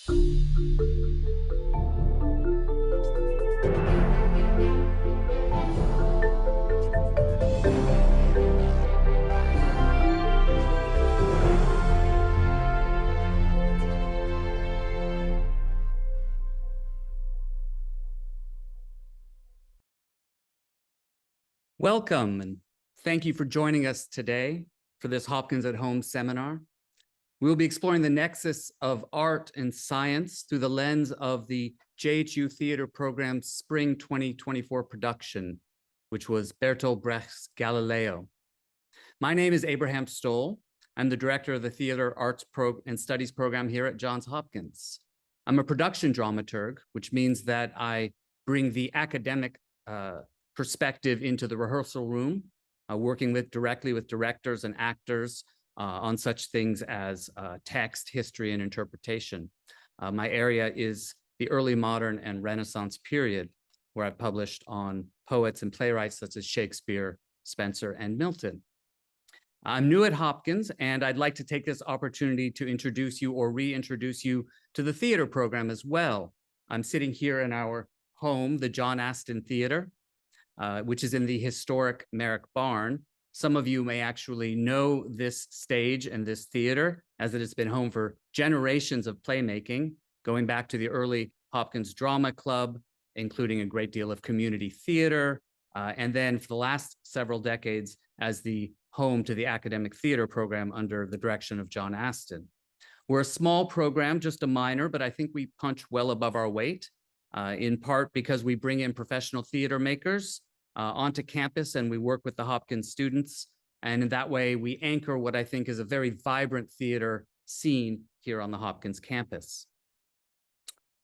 Welcome, and thank you for joining us today for this Hopkins at Home seminar. We will be exploring the nexus of art and science through the lens of the JHU Theater program's Spring 2024 production, which was Bertolt Brecht's Galileo. My name is Abraham Stoll. I'm the director of the Theater Arts and Studies program here at Johns Hopkins. I'm a production dramaturg, which means that I bring the academic perspective into the rehearsal room, working directly with directors and actors on such things as text, history, and interpretation. My area is the early modern and Renaissance period, where I've published on poets and playwrights such as Shakespeare, Spenser, and Milton. I'm new at Hopkins, and I'd like to take this opportunity to introduce you or reintroduce you to the theater program as well. I'm sitting here in our home, the John Astin Theatre, which is in the historic Merrick Barn. Some of you may actually know this stage and this theater, as it has been home for generations of playmaking, going back to the early Hopkins Drama Club, including a great deal of community theater, and then for the last several decades as the home to the academic theater program under the direction of John Astin. We're a small program, just a minor, but I think we punch well above our weight, in part because we bring in professional theater makers onto campus, and we work with the Hopkins students. And in that way, we anchor what I think is a very vibrant theater scene here on the Hopkins campus.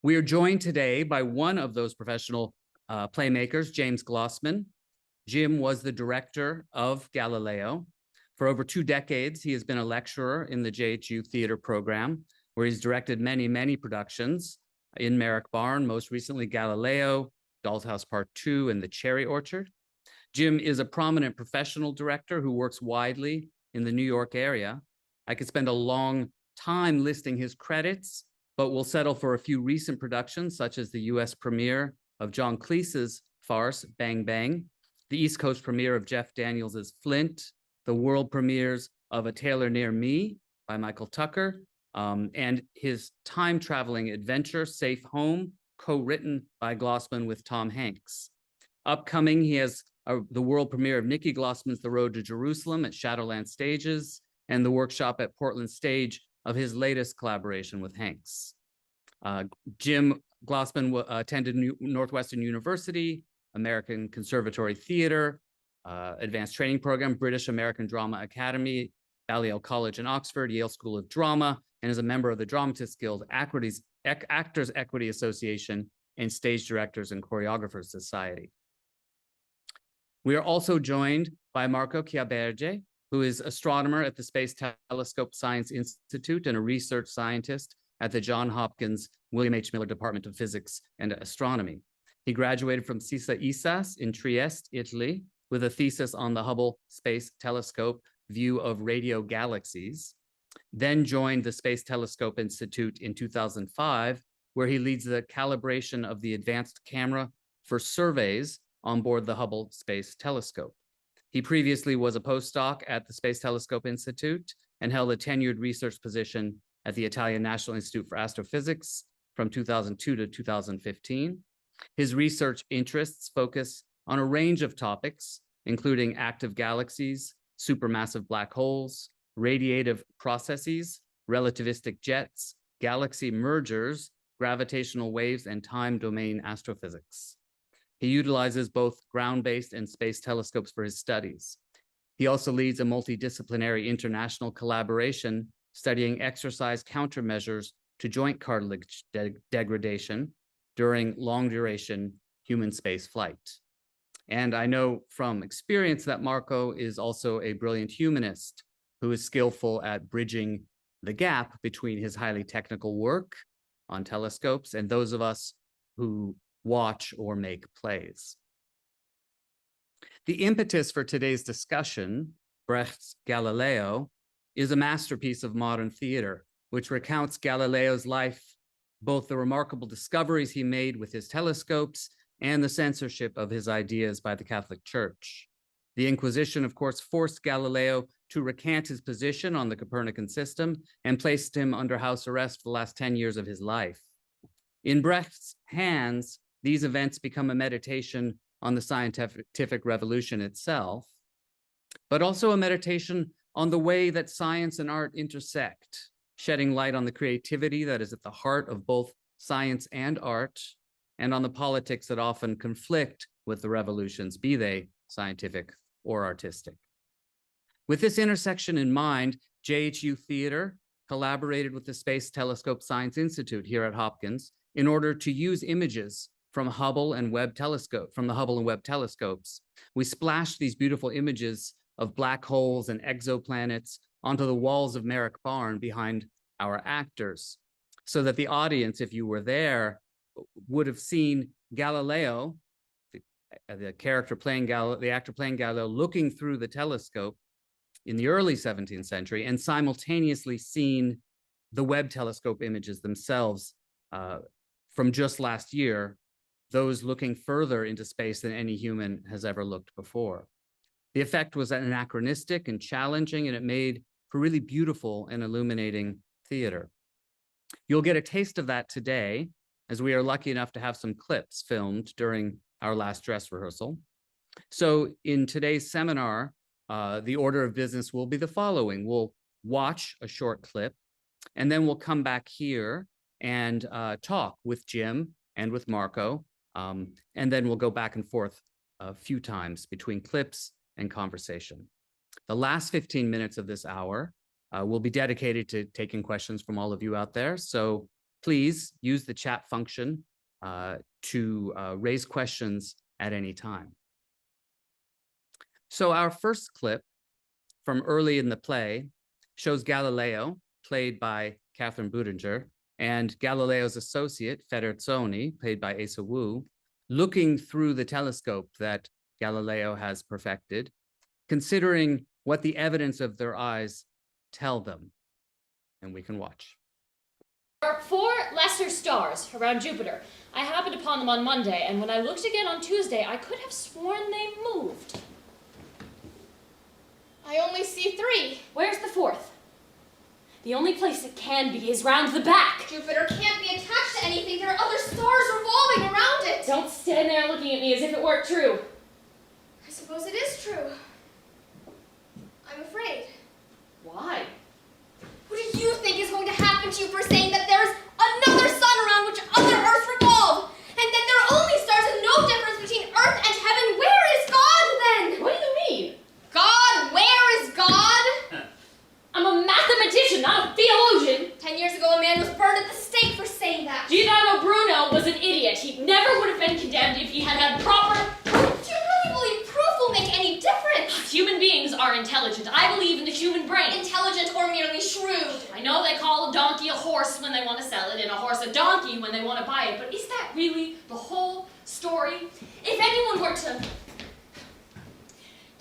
We are joined today by one of those professional playmakers, James Glossman. Jim was the director of Galileo. For over 2 decades, he has been a lecturer in the JHU theater program, where he's directed many, many productions in Merrick Barn, most recently Galileo, Doll's House Part 2, and The Cherry Orchard. Jim is a prominent professional director who works widely in the New York area. I could spend a long time listing his credits, but we'll settle for a few recent productions, such as the US premiere of John Cleese's farce, Bang Bang, the East Coast premiere of Jeff Daniels's Flint, the world premieres of A Tailor Near Me by Michael Tucker, and his time-traveling adventure, Safe Home, co-written by Glossman with Tom Hanks. Upcoming, he has the world premiere of Nikki Glossman's The Road to Jerusalem at Shadowland Stages, and the workshop at Portland Stage of his latest collaboration with Hanks. Jim Glossman attended Northwestern University, American Conservatory Theater, Advanced Training Program, British American Drama Academy, Balliol College in Oxford, Yale School of Drama, and is a member of the Dramatists Guild, Actors Equity Association, and Stage Directors and Choreographers Society. We are also joined by Marco Chiaberge, who is astronomer at the Space Telescope Science Institute and a research scientist at the Johns Hopkins William H. Miller Department of Physics and Astronomy. He graduated from CISA ISAS in Trieste, Italy, with a thesis on the Hubble Space Telescope view of radio galaxies, then joined the Space Telescope Institute in 2005, where he leads the calibration of the advanced camera for surveys on board the Hubble Space Telescope. He previously was a postdoc at the Space Telescope Institute and held a tenured research position at the Italian National Institute for Astrophysics from 2002 to 2015. His research interests focus on a range of topics, including active galaxies, supermassive black holes, radiative processes, relativistic jets, galaxy mergers, gravitational waves, and time domain astrophysics. He utilizes both ground-based and space telescopes for his studies. He also leads a multidisciplinary international collaboration studying exercise countermeasures to joint cartilage degradation during long-duration human space flight. And I know from experience that Marco is also a brilliant humanist who is skillful at bridging the gap between his highly technical work on telescopes and those of us who watch or make plays. The impetus for today's discussion, Brecht's Galileo, is a masterpiece of modern theater, which recounts Galileo's life both the remarkable discoveries he made with his telescopes and the censorship of his ideas by the Catholic Church. The Inquisition, of course, forced Galileo to recant his position on the Copernican system and placed him under house arrest for the last 10 years of his life. In Brecht's hands, these events become a meditation on the scientific revolution itself, but also a meditation on the way that science and art intersect, shedding light on the creativity that is at the heart of both science and art, and on the politics that often conflict with the revolutions, be they scientific or artistic. With this intersection in mind, JHU Theatre collaborated with the Space Telescope Science Institute here at Hopkins in order to use images from the Hubble and Webb telescopes. We splashed these beautiful images of black holes and exoplanets onto the walls of Merrick Barn behind our actors, so that the audience, if you were there, would have seen Galileo, the actor playing Galileo, looking through the telescope in the early 17th century, and simultaneously seen the Webb telescope images themselves from just last year, those looking further into space than any human has ever looked before. The effect was anachronistic and challenging, and it made for really beautiful and illuminating theater. You'll get a taste of that today, as we are lucky enough to have some clips filmed during our last dress rehearsal. So in today's seminar, the order of business will be the following. We'll watch a short clip, and then we'll come back here and talk with Jim and with Marco, and then we'll go back and forth a few times between clips and conversation. The last 15 minutes of this hour will be dedicated to taking questions from all of you out there. So please use the chat function to raise questions at any time. So our first clip from early in the play shows Galileo, played by Catherine Budinger, and Galileo's associate, Federzoni, played by Asa Wu, looking through the telescope that Galileo has perfected, considering what the evidence of their eyes tell them. And we can watch. There are 4 lesser stars around Jupiter. I happened upon them on Monday, and when I looked again on Tuesday, I could have sworn they moved. I only see 3. Where's the 4th? The only place it can be is round the back. Jupiter can't be attached to anything. There are other stars revolving around it. Don't stand there looking at me as if it weren't true. I suppose it is true. I'm afraid. Why? What do you think is going to happen to you for saying that there's another sun around which other Earths revolve? And that there are only stars with no difference between Earth and heaven? Where is God then? What do you mean? God? Where is God? I'm a mathematician, not a theologian. 10 years ago, a man was burned at the stake for saying that. Giordano Bruno was an idiot. He never would have been condemned if he had had proper... Do you really believe proof will make any difference? Human beings are intelligent. I believe in the human brain. Intelligent or merely shrewd? I know they call a donkey a horse when they want to sell it, and a horse a donkey when they want to buy it, but is that really the whole story? If anyone were to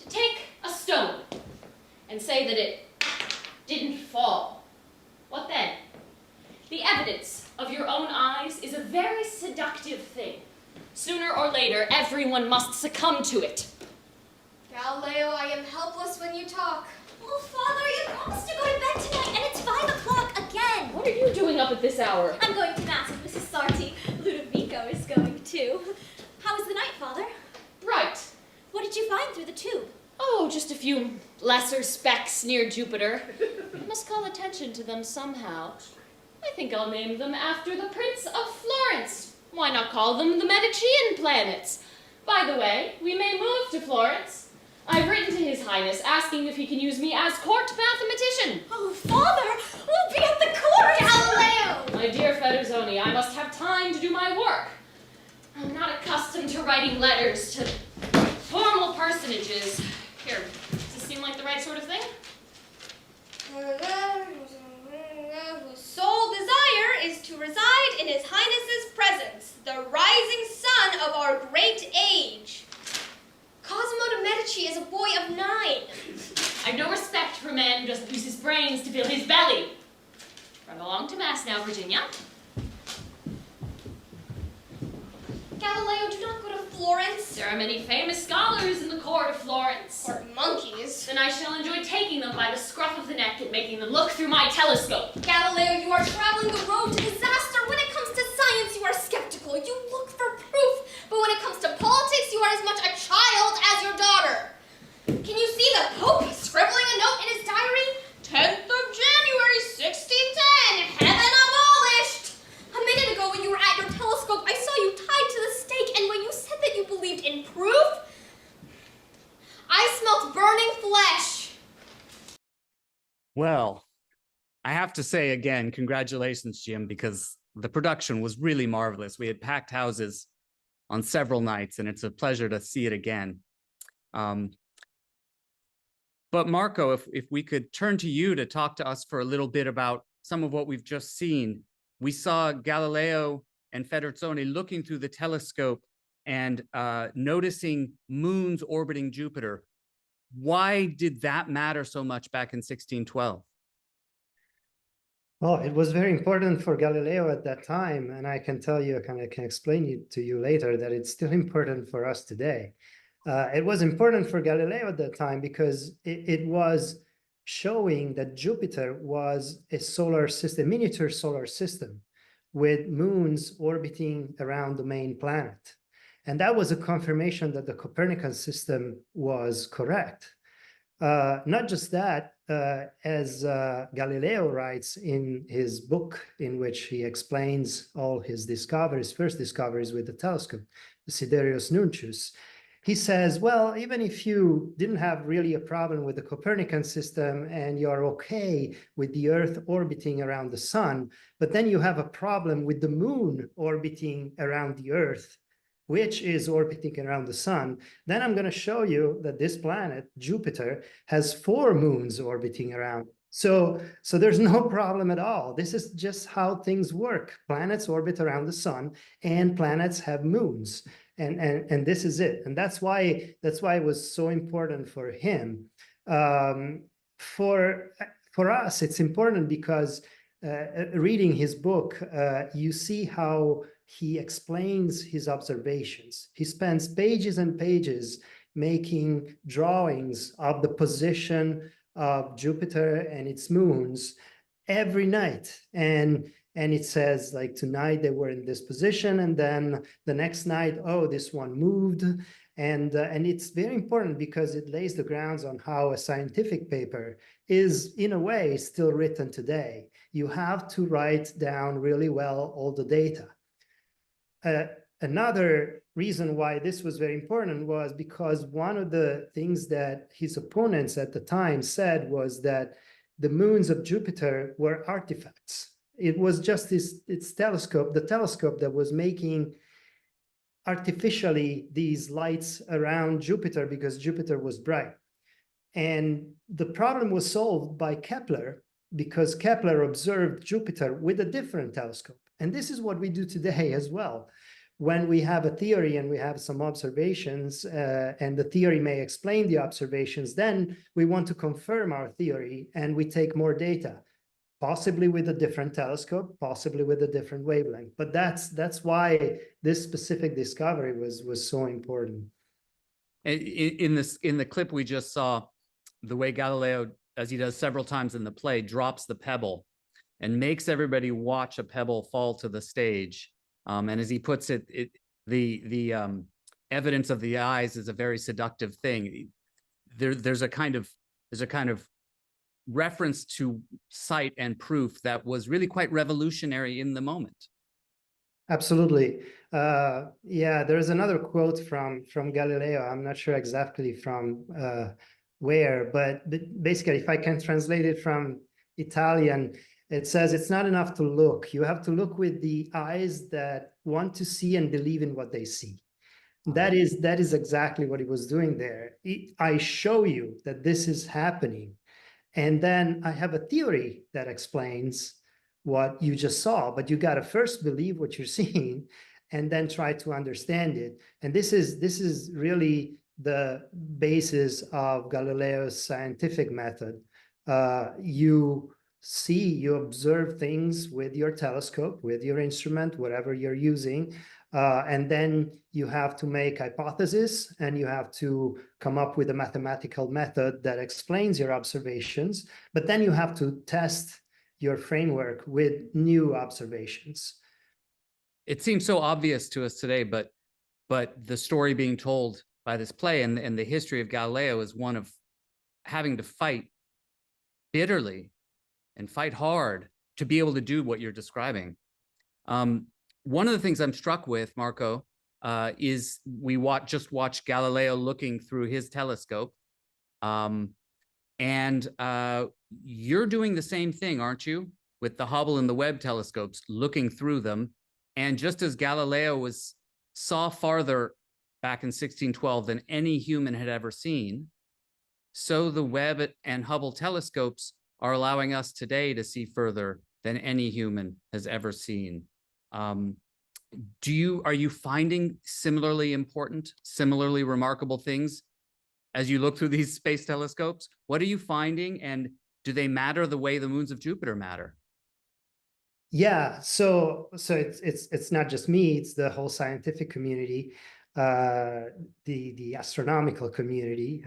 take a stone and say that it didn't fall, what then? The evidence of your own eyes is a very seductive thing. Sooner or later, everyone must succumb to it. Galileo, I am helpless when you talk. Oh, Father, you promised to go to bed tonight, and it's 5 o'clock again. What are you doing up at this hour? I'm going to Mass with Mrs. Sarti. Ludovico is going too. How was the night, Father? Right. What did you find through the tube? Oh, just a few lesser specks near Jupiter. I must call attention to them somehow. I think I'll name them after the Prince of Florence. Why not call them the Medicean planets? By the way, we may move to Florence. I've written to His Highness asking if he can use me as court mathematician. Oh, Father, we'll be at the court! Galileo! My dear Federzoni, I must have time to do my work. I'm not accustomed to writing letters to formal personages. Here, does this seem like the right sort of thing? Whose sole desire is to reside in His Highness's presence, the rising sun of our great age. Cosimo de' Medici is a boy of 9. I've no respect for a man who doesn't use his brains to fill his belly. Run along to Mass now, Virginia. Florence? There are many famous scholars in the court of Florence. Or monkeys? Then I shall enjoy taking them by the scruff of the neck and making them look through my telescope. Galileo, you are traveling the road to disaster. When it comes to science, you are skeptical. You look for proof. But when it comes to politics, you are as much a child as your daughter. Can you see the Pope scribbling a note in his diary? 10th of January, 1610, heaven abolished. A minute ago when you were at your telescope, I saw you tied to the stake, and when you said that you believed in proof, I smelt burning flesh. Well, I have to say again, congratulations, Jim, because the production was really marvelous. We had packed houses on several nights, and it's a pleasure to see it again. But Marco, if we could turn to you to talk to us for a little bit about some of what we've just seen. We saw Galileo and Federizzoni looking through the telescope and noticing moons orbiting Jupiter. Why did that matter so much back in 1612? Well, it was very important for Galileo at that time, and I can tell you, I can explain it to you later, that it's still important for us today. It was important for Galileo at that time because it was showing that Jupiter was a solar system, miniature solar system, with moons orbiting around the main planet. And that was a confirmation that the Copernican system was correct. Not just that, as Galileo writes in his book, in which he explains all his discoveries, first discoveries with the telescope, the Sidereus Nuncius, he says, well, even if you didn't have really a problem with the Copernican system and you're okay with the Earth orbiting around the sun, but then you have a problem with the moon orbiting around the Earth, which is orbiting around the sun, then I'm going to show you that this planet, Jupiter, has 4 moons orbiting around. So there's no problem at all. This is just how things work. Planets orbit around the sun, and planets have moons. And this is it. And that's why it was so important for him. For us, it's important because reading his book, you see how he explains his observations. He spends pages and pages making drawings of the position of Jupiter and its moons every night. And it says, like, tonight they were in this position, and then the next night, oh, this one moved. And it's very important because it lays the grounds on how a scientific paper is, in a way, still written today. You have to write down really well all the data. Another reason why this was very important was because one of the things that his opponents at the time said was that the moons of Jupiter were artifacts. It was just its telescope, the telescope that was making artificially these lights around Jupiter because Jupiter was bright. And the problem was solved by Kepler because Kepler observed Jupiter with a different telescope. And this is what we do today as well. When we have a theory and we have some observations and the theory may explain the observations, then we want to confirm our theory and we take more data, possibly with a different telescope, possibly with a different wavelength. But that's why this specific discovery was so important. In the clip we just saw, the way Galileo, as he does several times in the play, drops the pebble and makes everybody watch a pebble fall to the stage. And as he puts it, the evidence of the eyes is a very seductive thing. There's a kind of reference to sight and proof that was really quite revolutionary in the moment. Absolutely. Yeah, there's another quote from Galileo. I'm not sure exactly from where, but basically, if I can translate it from Italian, it says, it's not enough to look. You have to look with the eyes that want to see and believe in what they see. That is exactly what he was doing there. I show you that this is happening. And then I have a theory that explains what you just saw, but you got to first believe what you're seeing and then try to understand it. And this is really the basis of Galileo's scientific method. You observe things with your telescope, with your instrument, whatever you're using. And then you have to make hypotheses, and you have to come up with a mathematical method that explains your observations. But then you have to test your framework with new observations. It seems so obvious to us today, but the story being told by this play and the history of Galileo is one of having to fight bitterly and fight hard to be able to do what you're describing. One of the things I'm struck with, Marco, is we just watched Galileo looking through his telescope. And you're doing the same thing, aren't you? With the Hubble and the Webb telescopes, looking through them. And just as Galileo saw farther back in 1612 than any human had ever seen, so the Webb and Hubble telescopes are allowing us today to see further than any human has ever seen. Are you finding similarly important, similarly remarkable things as you look through these space telescopes? What are you finding, and do they matter the way the moons of Jupiter matter? Yeah, so it's not just me, it's the whole scientific community, the astronomical community.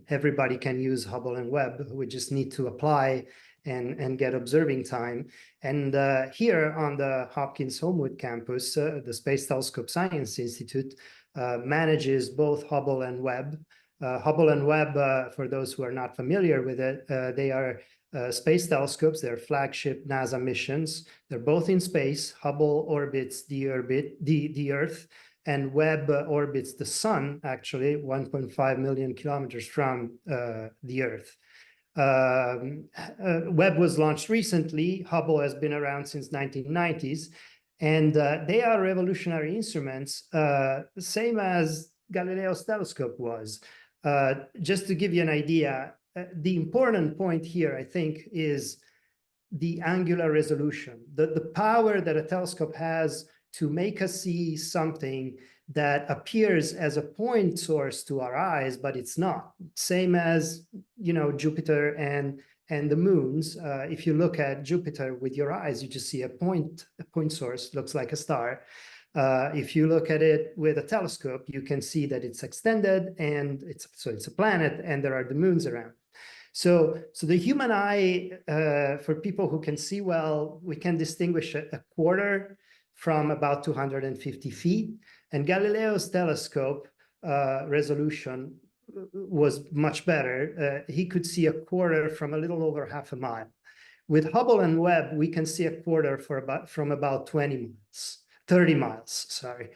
Everybody can use Hubble and Webb. We just need to apply and get observing time. And here on the Hopkins Homewood campus, the Space Telescope Science Institute manages both Hubble and Webb. Hubble and Webb, for those who are not familiar with it, they are space telescopes. They're flagship NASA missions. They're both in space. Hubble orbits the Earth, and Webb orbits the Sun, actually 1.5 million kilometers from the Earth. Webb was launched recently. Hubble has been around since 1990s, and they are revolutionary instruments, same as Galileo's telescope was. Just to give you an idea, the important point here, I think, is the angular resolution, the power that a telescope has to make us see something that appears as a point source to our eyes, but it's not. Same as, Jupiter and the moons. If you look at Jupiter with your eyes, you just see a point source, looks like a star. If you look at it with a telescope, you can see that it's extended, and it's a planet, and there are the moons around. So the human eye, for people who can see well, we can distinguish a quarter from about 250 feet. And Galileo's telescope resolution was much better. He could see a quarter from a little over half a mile. With Hubble and Webb, we can see a quarter from about 30 miles, sorry.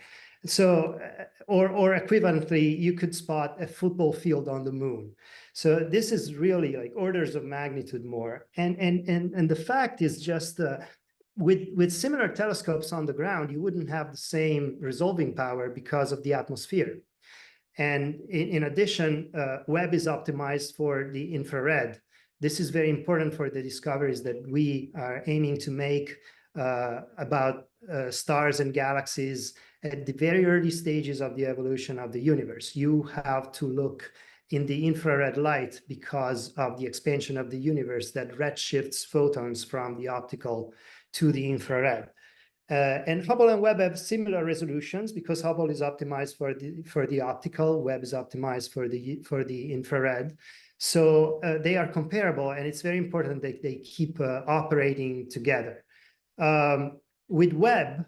So, or equivalently, you could spot a football field on the moon. So this is really like orders of magnitude more. And the fact is just with similar telescopes on the ground, you wouldn't have the same resolving power because of the atmosphere. And in addition, Webb is optimized for the infrared. This is very important for the discoveries that we are aiming to make about stars and galaxies at the very early stages of the evolution of the universe. You have to look in the infrared light because of the expansion of the universe that redshifts photons from the optical to the infrared. And Hubble and Webb have similar resolutions because Hubble is optimized for the optical, Webb is optimized for the infrared. So they are comparable, and it's very important that they keep operating together. With Webb,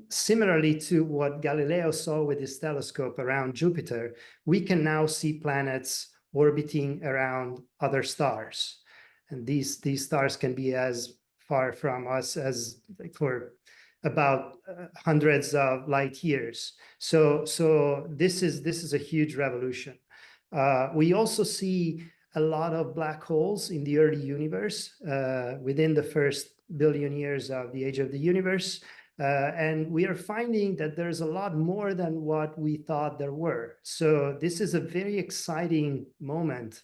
similarly to what Galileo saw with his telescope around Jupiter, we can now see planets orbiting around other stars. And these stars can be as far from us as for about hundreds of light years. So this is a huge revolution. We also see a lot of black holes in the early universe within the first billion years of the age of the universe. And we are finding that there's a lot more than what we thought there were. So this is a very exciting moment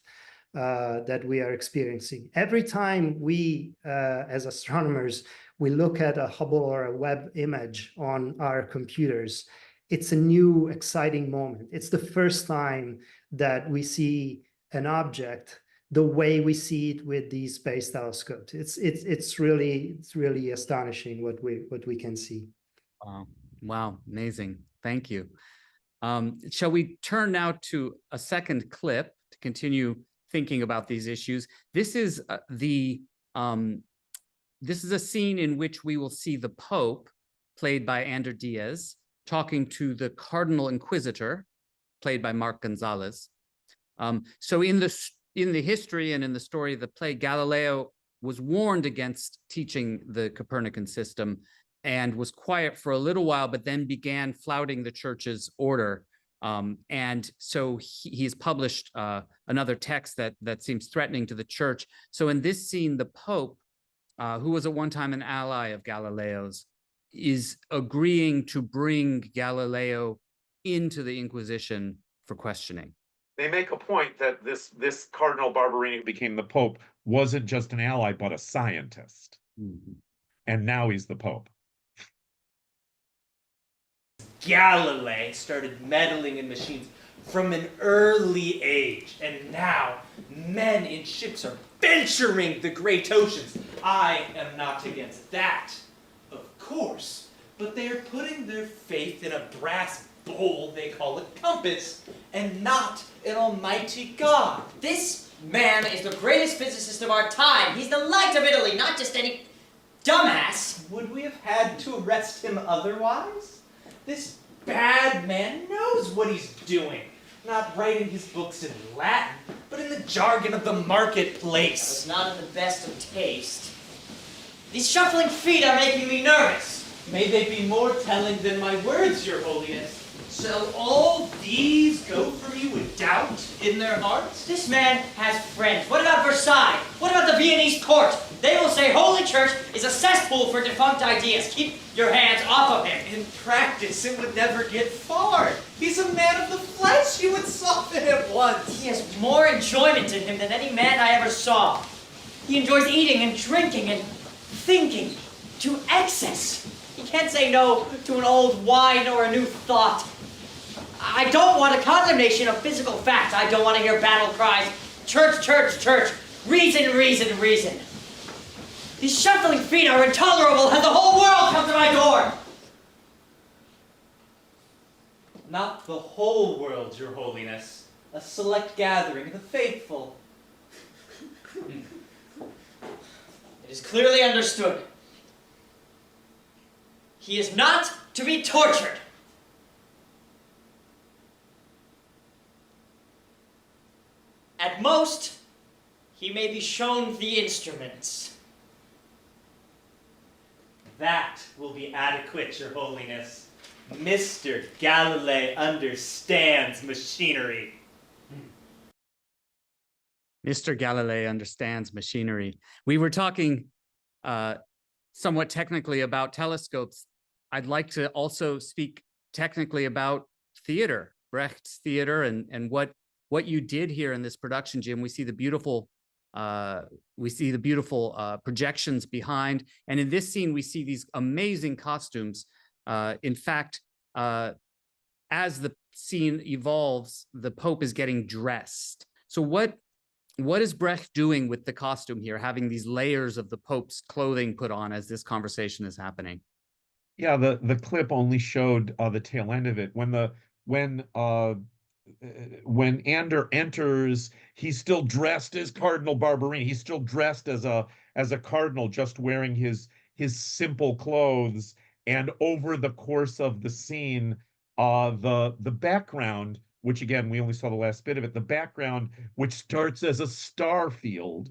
that we are experiencing. Every time we, as astronomers, we look at a Hubble or a Webb image on our computers, it's a new, exciting moment. It's the first time that we see an object the way we see it with these space telescopes. It's really astonishing what we can see. Wow. Wow, amazing. Thank you. Shall we turn now to a second clip to continue thinking about these issues? This is this is a scene in which we will see the Pope, played by Ander Diaz, talking to the Cardinal Inquisitor, played by Mark Gonzalez. So in the history and in the story of the play, Galileo was warned against teaching the Copernican system and was quiet for a little while, but then began flouting the church's order. And so he's published another text that seems threatening to the church. So in this scene, the Pope, who was at one time an ally of Galileo's, is agreeing to bring Galileo into the Inquisition for questioning. They make a point that this Cardinal Barberini, who became the Pope, wasn't just an ally, but a scientist. Mm-hmm. And now he's the Pope. Galileo started meddling in machines from an early age, and now men in ships are venturing the great oceans. I am not against that, of course, but they are putting their faith in a brass bowl they call a compass, and not an almighty God. This man is the greatest physicist of our time. He's the light of Italy, not just any dumbass. Would we have had to arrest him otherwise? This bad man knows what he's doing. Not writing his books in Latin, but in the jargon of the marketplace. It's not in the best of taste. These shuffling feet are making me nervous. May they be more telling than my words, your holiness. Shall all these go from you with doubt in their hearts? This man has friends. What about Versailles? What about the Viennese court? They will say Holy Church is a cesspool for defunct ideas. Keep your hands off of him. In practice, it would never get far. He's a man of the flesh. You would soften at once. He has more enjoyment in him than any man I ever saw. He enjoys eating and drinking and thinking to excess. He can't say no to an old wine or a new thought. I don't want a condemnation of physical facts. I don't want to hear battle cries. Church, church, church. Reason, reason, reason. These shuffling feet are intolerable and the whole world comes to my door. Not the whole world, your holiness. A select gathering of the faithful. It is clearly understood. He is not to be tortured. At most, he may be shown the instruments. That will be adequate, your holiness. Mr. Galileo understands machinery. Mr. Galileo understands machinery. We were talking somewhat technically about telescopes. I'd like to also speak technically about theater, Brecht's theater, and what you did here in this production, Jim. We see the beautiful projections behind, and in this scene we see these amazing costumes. In fact, as the scene evolves, the Pope is getting dressed. So what is Brecht doing with the costume here, having these layers of the Pope's clothing put on as this conversation is happening? Yeah, the clip only showed the tail end of it. When Ander enters, he's still dressed as Cardinal Barberini. He's still dressed as a cardinal, just wearing his simple clothes. And over the course of the scene, the background, which again we only saw the last bit of it, the background, which starts as a star field,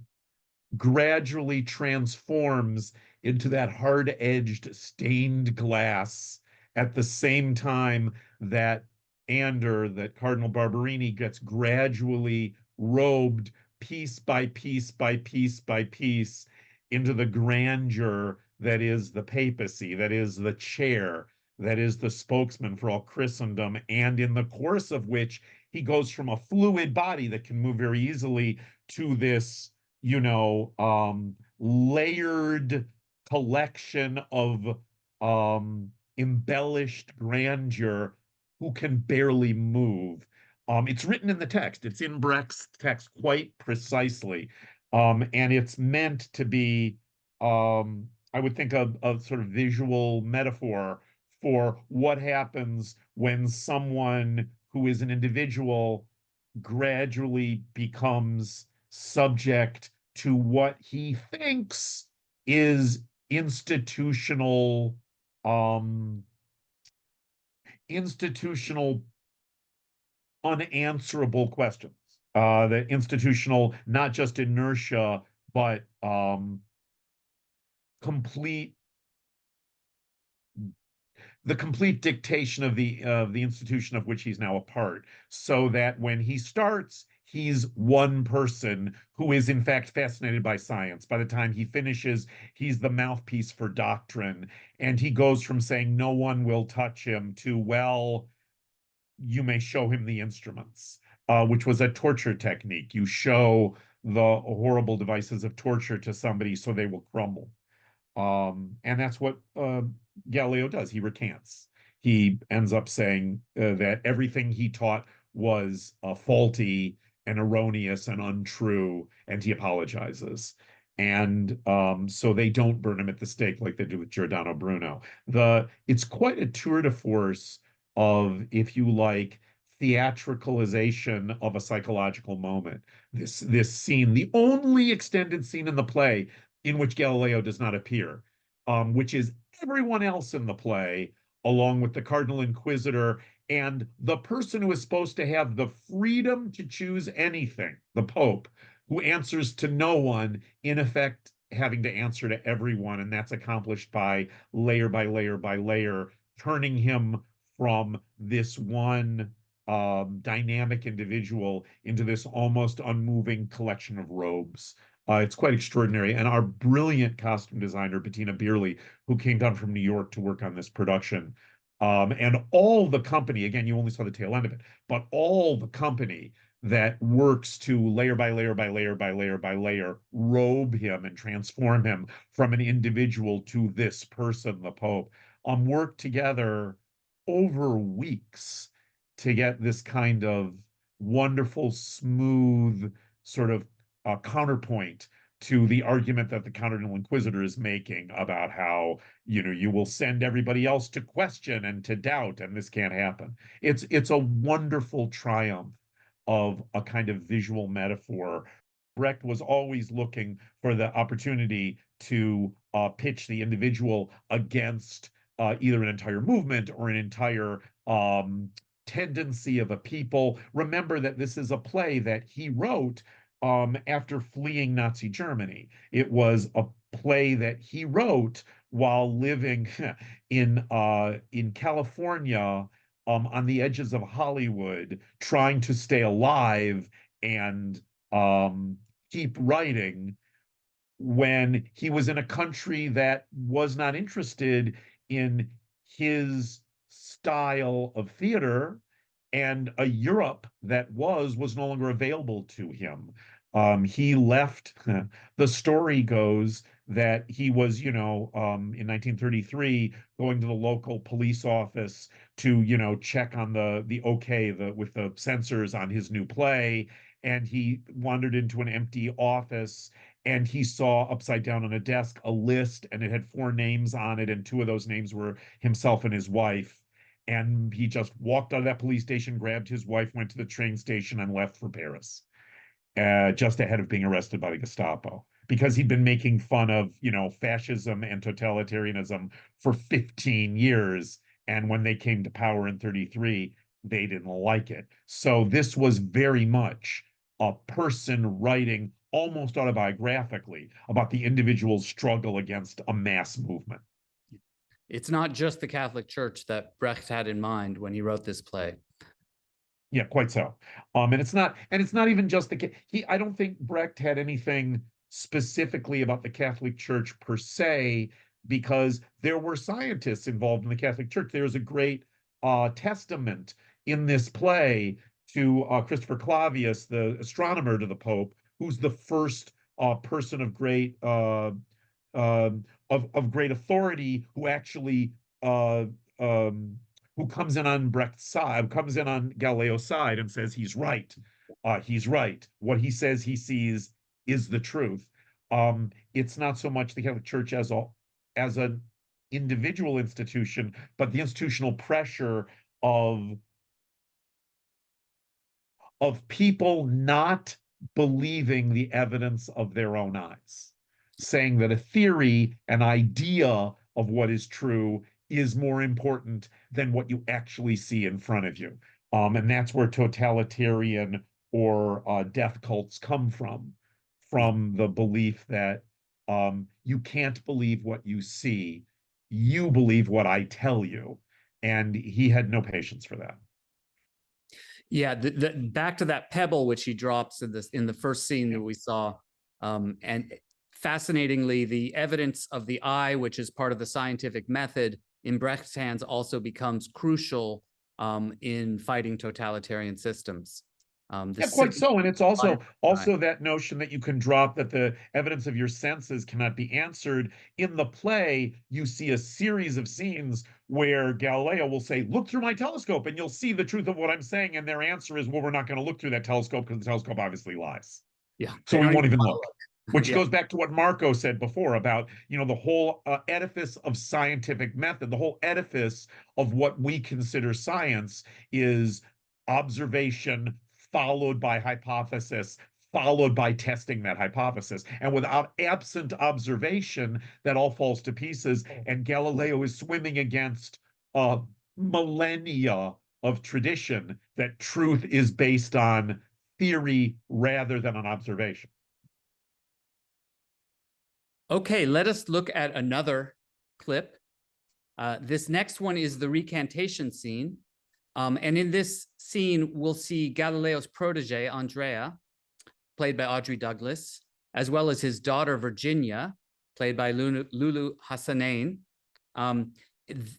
gradually transforms into that hard-edged stained glass at the same time that Cardinal Barberini gets gradually robed piece by piece by piece by piece into the grandeur that is the papacy, that is the chair, that is the spokesman for all Christendom, and in the course of which he goes from a fluid body that can move very easily to this, layered collection of embellished grandeur who can barely move. It's written in the text. It's in Brecht's text quite precisely. And it's meant to be, I would think, a sort of visual metaphor for what happens when someone who is an individual gradually becomes subject to what he thinks is institutional institutional unanswerable questions. The institutional, not just inertia, but complete the complete dictation of the institution of which he's now a part, so that when he starts, he's one person who is in fact fascinated by science. By the time he finishes, he's the mouthpiece for doctrine, and he goes from saying no one will touch him to, well, you may show him the instruments, which was a torture technique. You show the horrible devices of torture to somebody so they will crumble. And that's what Galileo does. He recants. He ends up saying that everything he taught was faulty and erroneous and untrue, and he apologizes. And so they don't burn him at the stake like they do with Giordano Bruno. It's quite a tour de force of, if you like, theatricalization of a psychological moment. This scene, the only extended scene in the play in which Galileo does not appear, which is everyone else in the play, along with the Cardinal Inquisitor and the person who is supposed to have the freedom to choose anything, the Pope, who answers to no one, in effect having to answer to everyone. And that's accomplished by layer by layer by layer, turning him from this one dynamic individual into this almost unmoving collection of robes. It's quite extraordinary. And our brilliant costume designer, Bettina Beerley, who came down from New York to work on this production, and all the company, again, you only saw the tail end of it, but all the company that works to layer by layer by layer by layer by layer robe him and transform him from an individual to this person, the Pope, work together over weeks to get this kind of wonderful, smooth sort of counterpoint to the argument that the Cardinal Inquisitor is making about how, you will send everybody else to question and to doubt, and this can't happen. It's a wonderful triumph of a kind of visual metaphor. Brecht was always looking for the opportunity to pitch the individual against either an entire movement or an entire tendency of a people. Remember that this is a play that he wrote after fleeing Nazi Germany. It was a play that he wrote while living in California, on the edges of Hollywood, trying to stay alive and keep writing, when he was in a country that was not interested in his style of theater, and a Europe that was no longer available to him. He left. The story goes that he was, in 1933, going to the local police office to, check on with the censors on his new play, and he wandered into an empty office, and he saw upside down on a desk a list, and it had 4 names on it, and 2 of those names were himself and his wife. And he just walked out of that police station, grabbed his wife, went to the train station, and left for Paris, just ahead of being arrested by the Gestapo, because he'd been making fun of, fascism and totalitarianism for 15 years. And when they came to power in 33, they didn't like it. So this was very much a person writing almost autobiographically about the individual's struggle against a mass movement. It's not just the Catholic Church that Brecht had in mind when he wrote this play. Yeah, quite so. And it's not even just I don't think Brecht had anything specifically about the Catholic Church per se, because there were scientists involved in the Catholic Church. There's a great testament in this play to Christopher Clavius, the astronomer to the Pope, who's the first person of great great authority who actually who comes in on Brecht's side, comes in on Galileo's side, and says he's right. He's right. What he says he sees is the truth. It's not so much the Catholic Church as individual institution, but the institutional pressure of people not believing the evidence of their own eyes, saying that a theory, an idea of what is true, is more important than what you actually see in front of you. And that's where totalitarian or death cults come from the belief that you can't believe what you see, you believe what I tell you. And he had no patience for that. Yeah, back to that pebble which he drops in the first scene that we saw, and fascinatingly, the evidence of the eye, which is part of the scientific method, in Brecht's hands also becomes crucial in fighting totalitarian systems. Yeah, quite so. And it's also that notion that you can drop, that the evidence of your senses cannot be answered. In the play, you see a series of scenes where Galileo will say, look through my telescope and you'll see the truth of what I'm saying. And their answer is, well, we're not going to look through that telescope because the telescope obviously lies. Yeah. So we won't even look. Which Yeah. goes back to what Marco said before about, the whole edifice of scientific method, the whole edifice of what we consider science is observation followed by hypothesis, followed by testing that hypothesis. And without absent observation, that all falls to pieces. And Galileo is swimming against millennia of tradition that truth is based on theory rather than on observation. Okay, let us look at another clip. This next one is the recantation scene. And in this scene, we'll see Galileo's protege, Andrea, played by Audrey Douglas, as well as his daughter, Virginia, played by Lulu Hassanein.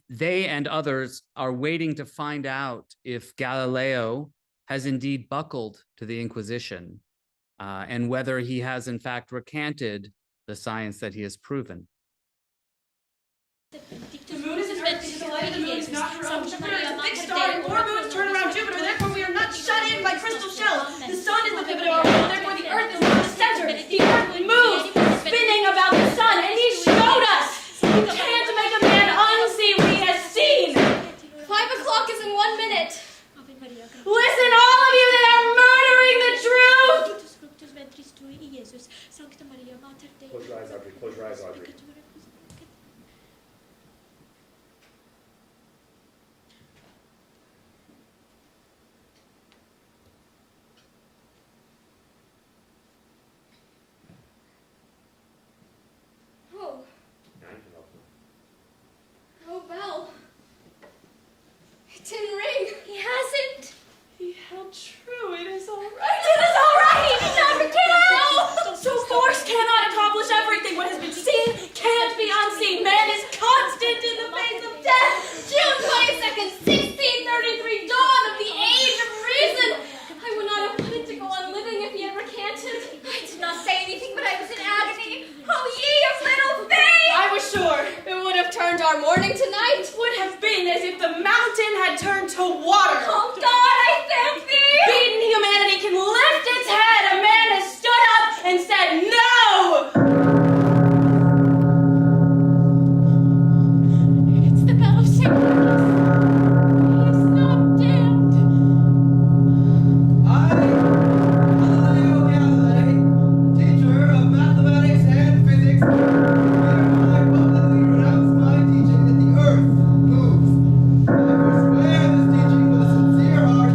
They and others are waiting to find out if Galileo has indeed buckled to the Inquisition, and whether he has in fact recanted the science that he has proven. The moon is an Earth because the light of the moon is not her own. Jupiter is a big star, and more moons turn around Jupiter, therefore we are not shut in by crystal shells. The sun is the pivot of our world, therefore the Earth is not the center. The Earth moves, spinning about the sun, and he showed us! You can't make a man unsee what he has seen! 5 o'clock is in 1 minute. Listen, all of you that are murdering the truth! Close your eyes, Audrey. Close your eyes, Audrey. Oh. Oh, bell. It didn't ring. He hasn't. He held true. It is all right. It is all right. Never can. So force cannot accomplish everything. What has been seen can't be unseen. Man is constant in the face of death. June 22nd, 1633, dawn of the age of reason. I would not have wanted to go on living if he had recanted. I did not say anything, but I was in agony. Oh, ye of little faith! I was sure It would have turned our morning to night. it would have been as if the mountain had turned to water. Oh, God, I thank thee! Beaten humanity can lift its head. A man has stood up and said no! It's the bell of St. He's not damned. I, Galileo Galilei, teacher of mathematics and physics, hereby publicly renounce my teaching that the earth moves. I forswear this teaching with a sincere heart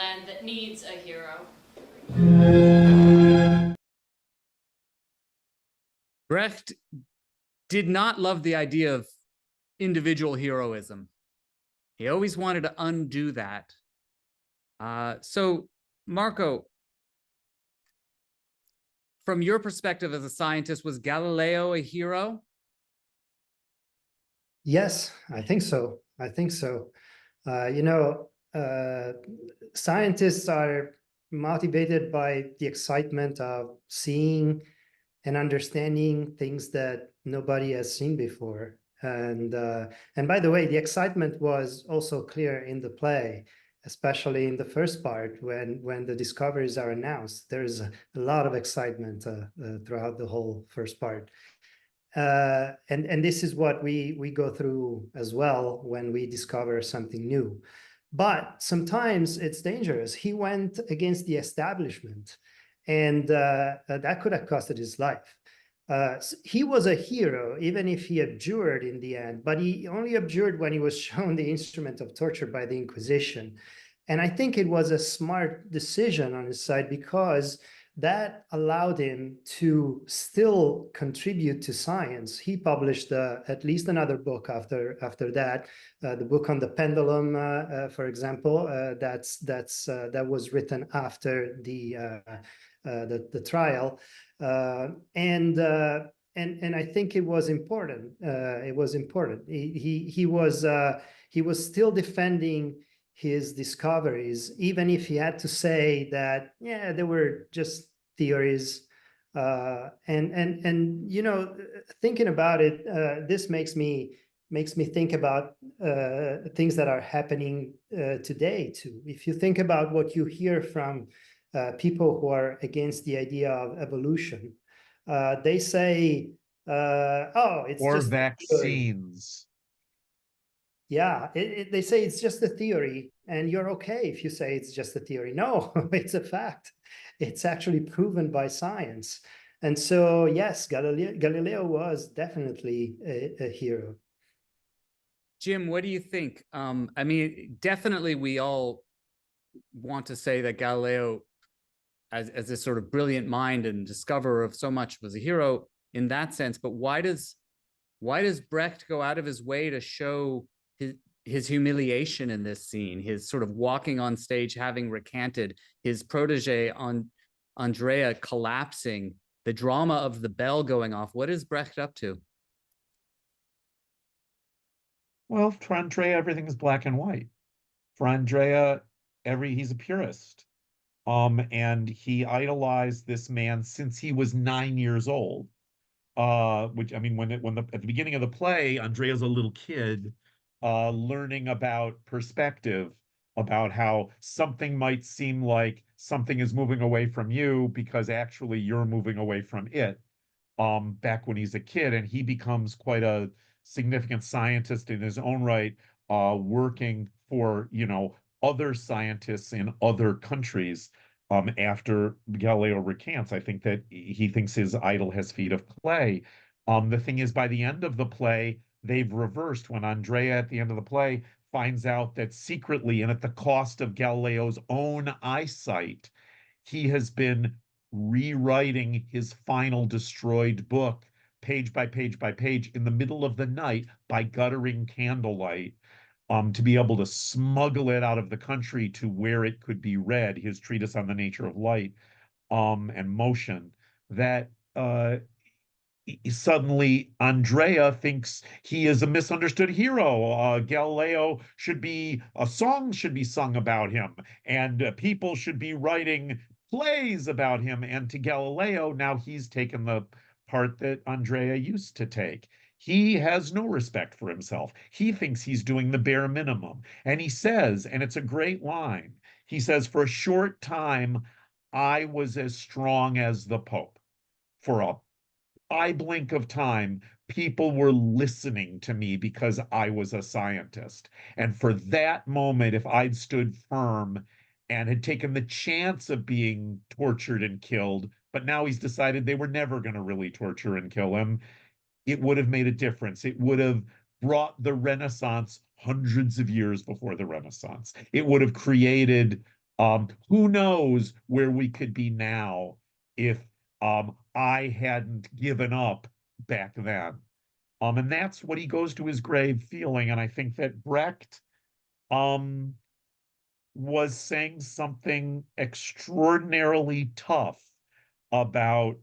land that needs a hero. Brecht did not love the idea of individual heroism. He always wanted to undo that. So, Marco, from your perspective as a scientist, was Galileo a hero? Yes, I think so. I think so. Scientists are motivated by the excitement of seeing and understanding things that nobody has seen before. And by the way, the excitement was also clear in the play, especially in the first part when the discoveries are announced. There's a lot of excitement throughout the whole first part. And this is what we go through as well when we discover something new. But sometimes it's dangerous. He went against the establishment, and that could have costed his life. He was a hero, even if he abjured in the end, but he only abjured when he was shown the instrument of torture by the Inquisition. And I think it was a smart decision on his side, because that allowed him to still contribute to science. He published at least another book after that, the book on the pendulum, for example, that was written after the trial, and I think it was important. It was important. He was still defending his discoveries, even if he had to say that, yeah, they were just theories. And thinking about it, this makes me think about things that are happening today too. If you think about what you hear from people who are against the idea of evolution, they say, "Oh, it's or just vaccines." Yeah, they say it's just a theory, and you're okay if you say it's just a theory. No, it's a fact. It's actually proven by science. And so, yes, Galileo was definitely a hero. Jim, what do you think? I mean, definitely we all want to say that Galileo, as this sort of brilliant mind and discoverer of so much, was a hero in that sense. But why does Brecht go out of his way to show his humiliation in this scene, his sort of walking on stage, having recanted, his protege on Andrea collapsing, the drama of the bell going off? What is Brecht up to? Well, for Andrea, everything is black and white. For Andrea, he's a purist. And he idolized this man since he was 9 years old. Which, I mean, at the beginning of the play, Andrea's a little kid, learning about perspective, about how something might seem like something is moving away from you because actually you're moving away from it, back when he's a kid. And he becomes quite a significant scientist in his own right, working for, other scientists in other countries. After Galileo recants, I think that he thinks his idol has feet of clay. The thing is, by the end of the play, they've reversed. When Andrea, at the end of the play, finds out that secretly and at the cost of Galileo's own eyesight, he has been rewriting his final destroyed book, page by page by page, in the middle of the night by guttering candlelight, to be able to smuggle it out of the country to where it could be read, his treatise on the nature of light, and motion, that suddenly Andrea thinks he is a misunderstood hero. Galileo songs should be sung about him, and people should be writing plays about him. And to Galileo, now he's taken the part that Andrea used to take. He has no respect for himself. He thinks he's doing the bare minimum. And he says, and it's a great line, he says, "For a short time, I was as strong as the Pope. For a eye blink of time, people were listening to me because I was a scientist. And for that moment, if I'd stood firm and had taken the chance of being tortured and killed, but now he's decided they were never going to really torture and kill him, it would have made a difference. It would have brought the Renaissance hundreds of years before the Renaissance. It would have created Who knows where we could be now if I hadn't given up back then. And that's what he goes to his grave feeling. And I think that Brecht was saying something extraordinarily tough about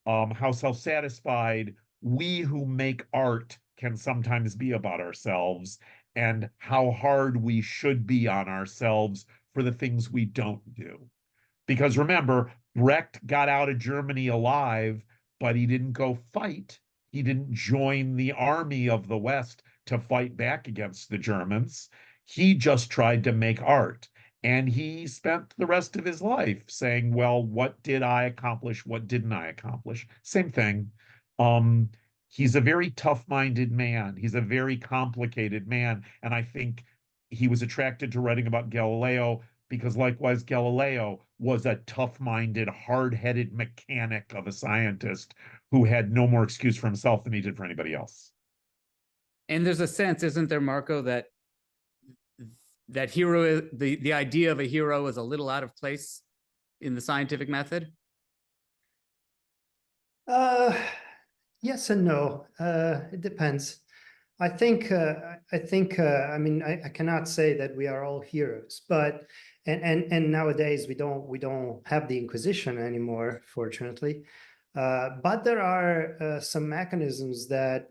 how self-satisfied we who make art can sometimes be about ourselves, and how hard we should be on ourselves for the things we don't do. Because remember, Brecht got out of Germany alive, but he didn't go fight. He didn't join the army of the West to fight back against the Germans. He just tried to make art. And he spent the rest of his life saying, well, what did I accomplish? What didn't I accomplish? Same thing. He's a very tough-minded man. He's a very complicated man. And I think he was attracted to writing about Galileo because likewise, Galileo was a tough-minded, hard-headed mechanic of a scientist who had no more excuse for himself than he did for anybody else. And there's a sense, isn't there, Marco, that hero, the idea of a hero is a little out of place in the scientific method? Yes and no. It depends. I think. I mean, I cannot say that we are all heroes, but and nowadays we don't have the Inquisition anymore, fortunately. But there are some mechanisms that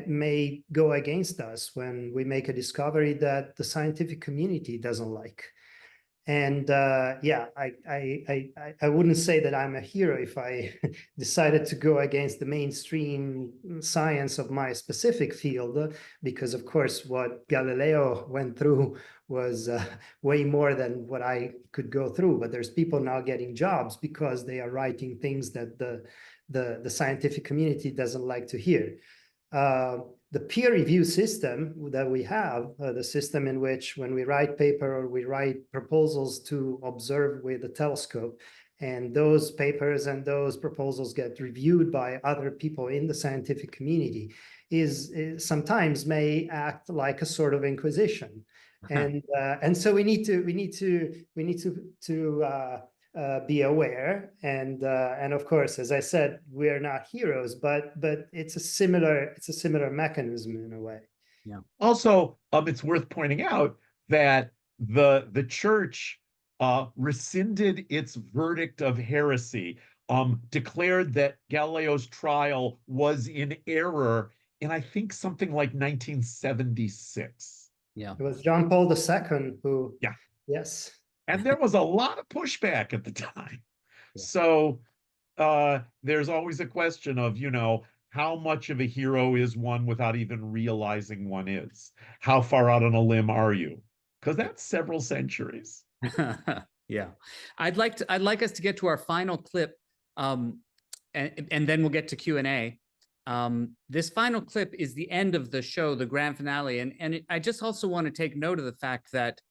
may go against us when we make a discovery that the scientific community doesn't like. And yeah, I wouldn't say that I'm a hero if I decided to go against the mainstream science of my specific field, because of course what Galileo went through was way more than what I could go through. But there's people now getting jobs because they are writing things that the scientific community doesn't like to hear. The peer review system that we have, the system in which when we write paper or we write proposals to observe with a telescope, and those papers and those proposals get reviewed by other people in the scientific community, is sometimes may act like a sort of inquisition. And so we need to be aware, and of course, as I said, we are not heroes, but it's a similar mechanism in a way. Yeah. Also, it's worth pointing out that the church rescinded its verdict of heresy, declared that Galileo's trial was in error in, I think, something like 1976. Yeah, it was John Paul II who. Yeah. Yes. And there was a lot of pushback at the time. Yeah. So there's always a question of, how much of a hero is one without even realizing one is? How far out on a limb are you? Because that's several centuries. Yeah. I'd like us to get to our final clip, and then we'll get to Q&A. This final clip is the end of the show, the grand finale. And I just also want to take note of the fact that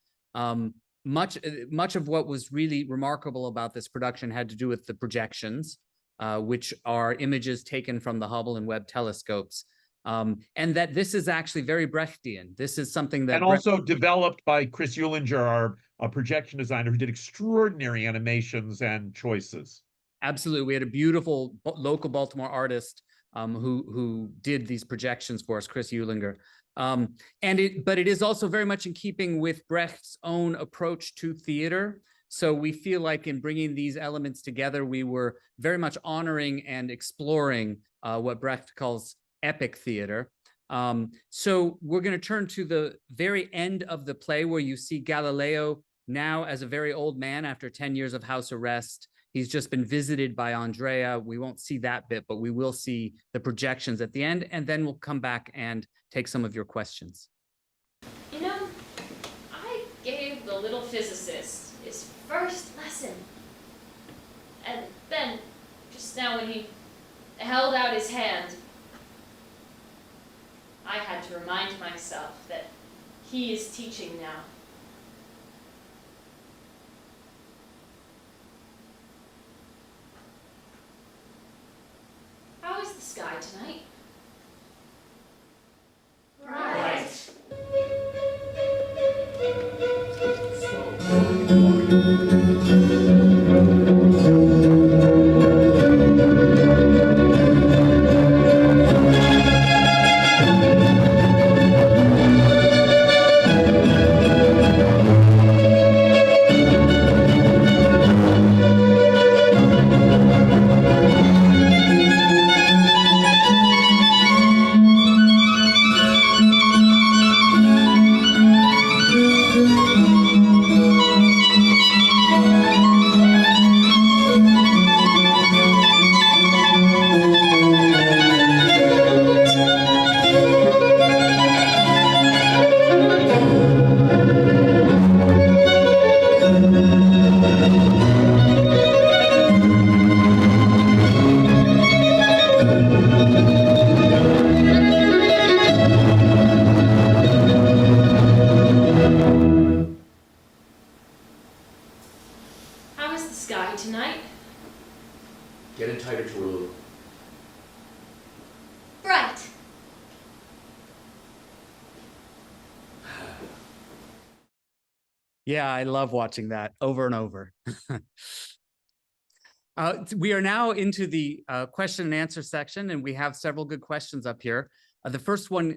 much of what was really remarkable about this production had to do with the projections, which are images taken from the Hubble and Webb telescopes, and that this is actually very Brechtian. This is something that also developed by Chris Eulinger, our projection designer, who did extraordinary animations and choices. Absolutely, we had a beautiful local Baltimore artist who did these projections for us, Chris Eulinger. But it is also very much in keeping with Brecht's own approach to theater. So we feel like in bringing these elements together, we were very much honoring and exploring what Brecht calls epic theater. So we're going to turn to the very end of the play, where you see Galileo now as a very old man after 10 years of house arrest. He's just been visited by Andrea. We won't see that bit, but we will see the projections at the end, and then we'll come back and take some of your questions. I gave the little physicist his first lesson. And then, just now when he held out his hand, I had to remind myself that he is teaching now. How is the sky tonight? Slow. How is the sky tonight? Getting tighter to a little. Bright. Yeah, I love watching that over and over. We are now into the question and answer section, and we have several good questions up here. The first one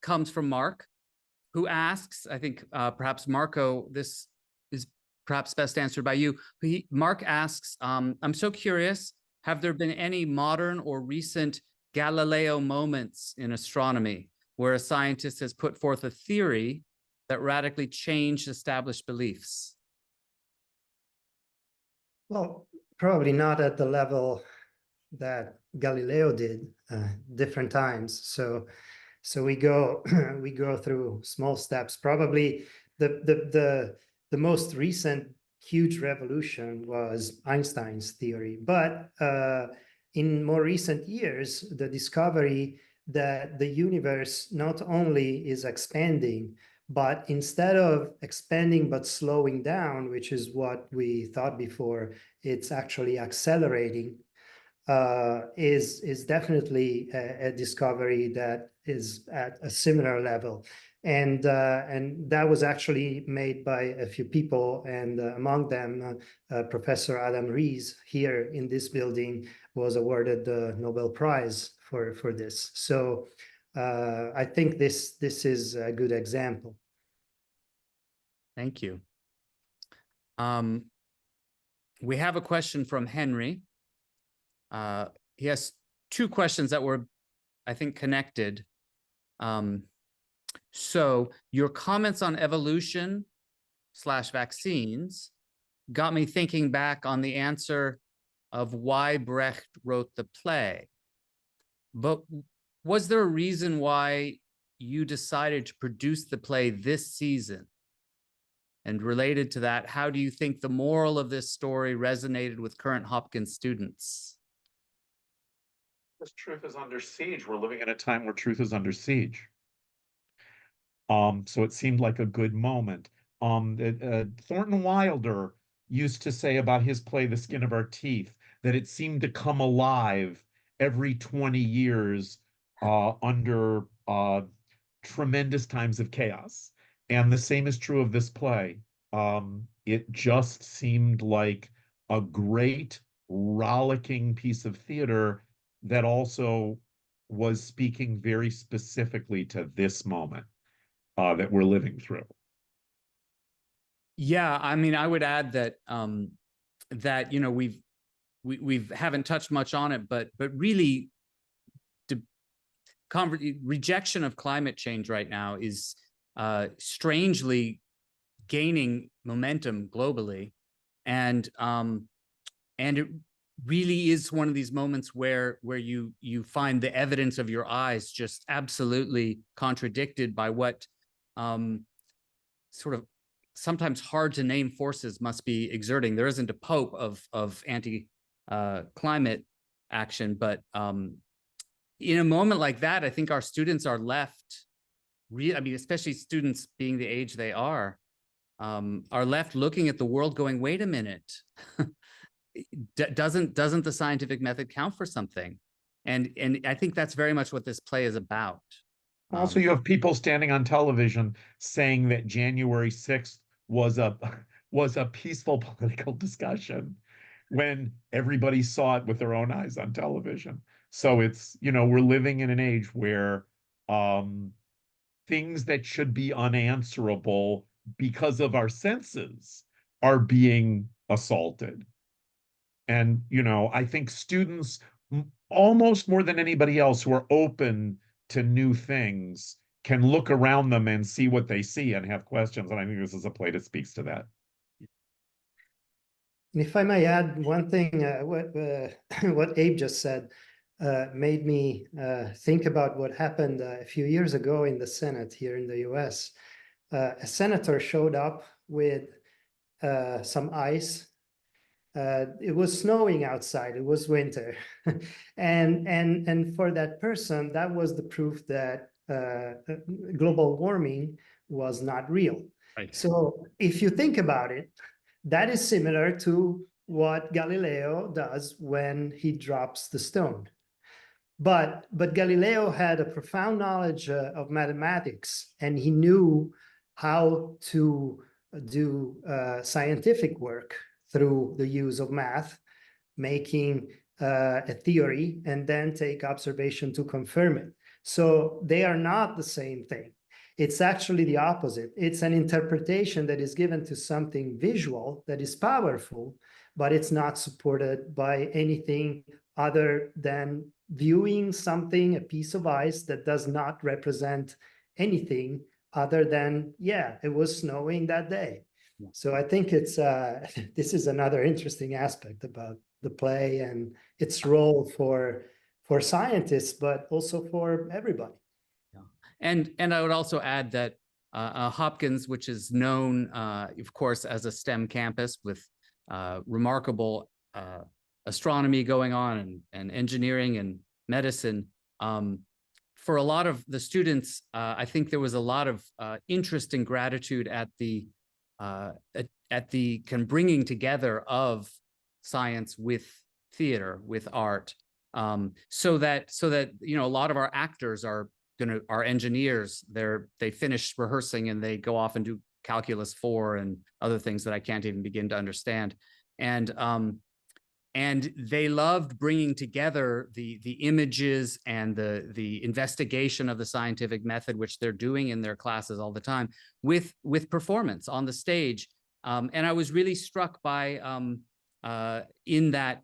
comes from Mark, who asks, I think perhaps Marco, this is perhaps best answered by you. Mark asks, I'm so curious, have there been any modern or recent Galileo moments in astronomy where a scientist has put forth a theory that radically changed established beliefs? Well, probably not at the level that Galileo did, different times. So we go we go through small steps. Probably the most recent huge revolution was Einstein's theory, but in more recent years, the discovery that the universe not only is expanding, but instead of expanding but slowing down, which is what we thought before, it's actually accelerating, is definitely a discovery that is at a similar level. And that was actually made by a few people, and among them, Professor Adam Rees here in this building was awarded the Nobel Prize for this. So I think this is a good example. Thank you. We have a question from Henry. He has two questions that were, I think, connected. So your comments on evolution / vaccines got me thinking back on the answer of why Brecht wrote the play. But was there a reason why you decided to produce the play this season? And related to that, how do you think the moral of this story resonated with current Hopkins students? Because truth is under siege. We're living in a time where truth is under siege. So it seemed like a good moment. Thornton Wilder used to say about his play, The Skin of Our Teeth, that it seemed to come alive every 20 years under tremendous times of chaos. And the same is true of this play. It just seemed like a great, rollicking piece of theater that also was speaking very specifically to this moment that we're living through. Yeah, I mean, I would add that that we haven't touched much on it, but really, rejection of climate change right now is strangely gaining momentum globally, and it really is one of these moments where you find the evidence of your eyes just absolutely contradicted by what sort of sometimes hard to name forces must be exerting. There isn't a pope of anti climate action, but in a moment like that, I think our students are left, I mean, especially students being the age they are left looking at the world going, wait a minute, doesn't the scientific method count for something? And I think that's very much what this play is about. Also, you have people standing on television saying that January 6th was a peaceful political discussion when everybody saw it with their own eyes on television. So it's, we're living in an age where things that should be unanswerable because of our senses are being assaulted. And, I think students, almost more than anybody else who are open to new things, can look around them and see what they see and have questions. And I think this is a play that speaks to that. And if I may add one thing, what Abe just said made me think about what happened a few years ago in the Senate here in the US. A senator showed up with some ice It was snowing outside. It was winter, and for that person, that was the proof that global warming was not real. Right. So if you think about it, that is similar to what Galileo does when he drops the stone. But Galileo had a profound knowledge of mathematics, and he knew how to do scientific work through the use of math, making a theory and then take observation to confirm it. So they are not the same thing. It's actually the opposite. It's an interpretation that is given to something visual that is powerful, but it's not supported by anything other than viewing something, a piece of ice that does not represent anything other than, yeah, it was snowing that day. So I think it's this is another interesting aspect about the play and its role for scientists, but also for everybody. Yeah. And I would also add that Hopkins, which is known, of course, as a STEM campus with remarkable astronomy going on and engineering and medicine. For a lot of the students, I think there was a lot of interest and gratitude at the kind of bringing together of science with theater, with art, so that you know, a lot of our actors are engineers. They finish rehearsing and they go off and do calculus 4 and other things that I can't even begin to understand. And they loved bringing together the images and the investigation of the scientific method, which they're doing in their classes all the time, with performance on the stage. And I was really struck by in that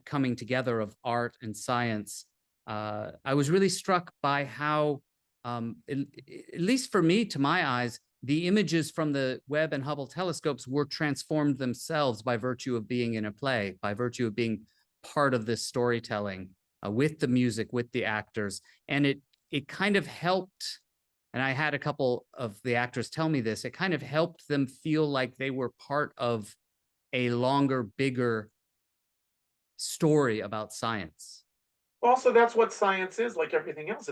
coming together of art and science. I was really struck by how, at least for me, to my eyes, the images from the Webb and Hubble telescopes were transformed themselves by virtue of being in a play, by virtue of being part of this storytelling, with the music, with the actors. And it kind of helped, and I had a couple of the actors tell me this, it kind of helped them feel like they were part of a longer, bigger story about science. Also, that's what science is, like everything else.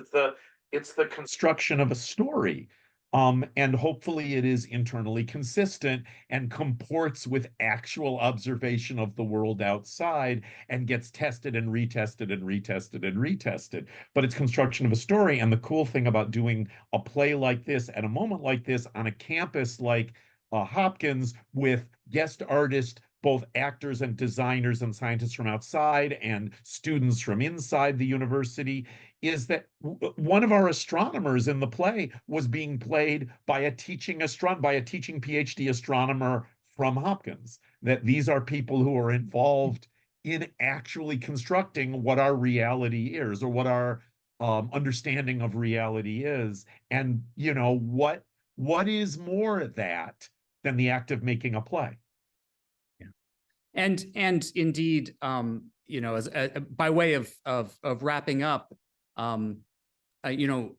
It's the construction of a story. And hopefully it is internally consistent and comports with actual observation of the world outside and gets tested and retested and retested and retested. But it's construction of a story. And the cool thing about doing a play like this at a moment like this on a campus like Hopkins with guest artists, both actors and designers and scientists from outside and students from inside the university, is that one of our astronomers in the play was being played by a teaching PhD astronomer from Hopkins. That these are people who are involved in actually constructing what our reality is, or what our understanding of reality is. And you know, what is more that than the act of making a play? And indeed, you know, as by way of wrapping up, you know,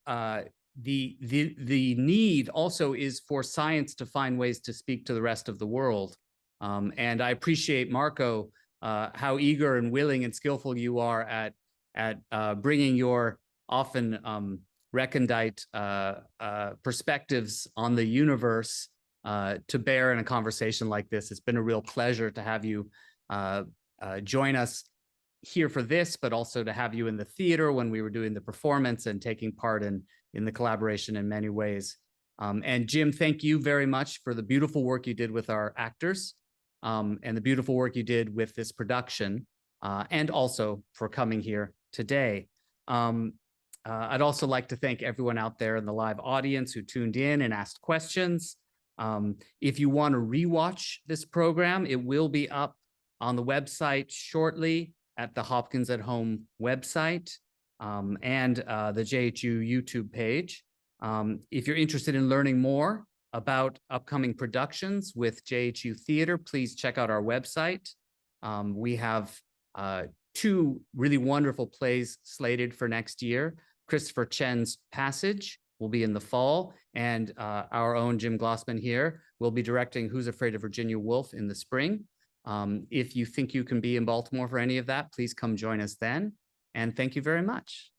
the need also is for science to find ways to speak to the rest of the world. And I appreciate, Marco, how eager and willing and skillful you are at bringing your often recondite perspectives on the universe to bear in a conversation like this. It's been a real pleasure to have you join us here for this, but also to have you in the theater when we were doing the performance and taking part in the collaboration in many ways. And Jim, thank you very much for the beautiful work you did with our actors, and the beautiful work you did with this production, and also for coming here today. I'd also like to thank everyone out there in the live audience who tuned in and asked questions. If you want to rewatch this program, it will be up on the website shortly at the Hopkins at Home website, and the JHU YouTube page. If you're interested in learning more about upcoming productions with JHU Theater, please check out our website. We have 2 really wonderful plays slated for next year. Christopher Chen's Passage will be in the fall, and our own Jim Glossman here will be directing Who's Afraid of Virginia Woolf in the spring. If you think you can be in Baltimore for any of that, please come join us then. And thank you very much.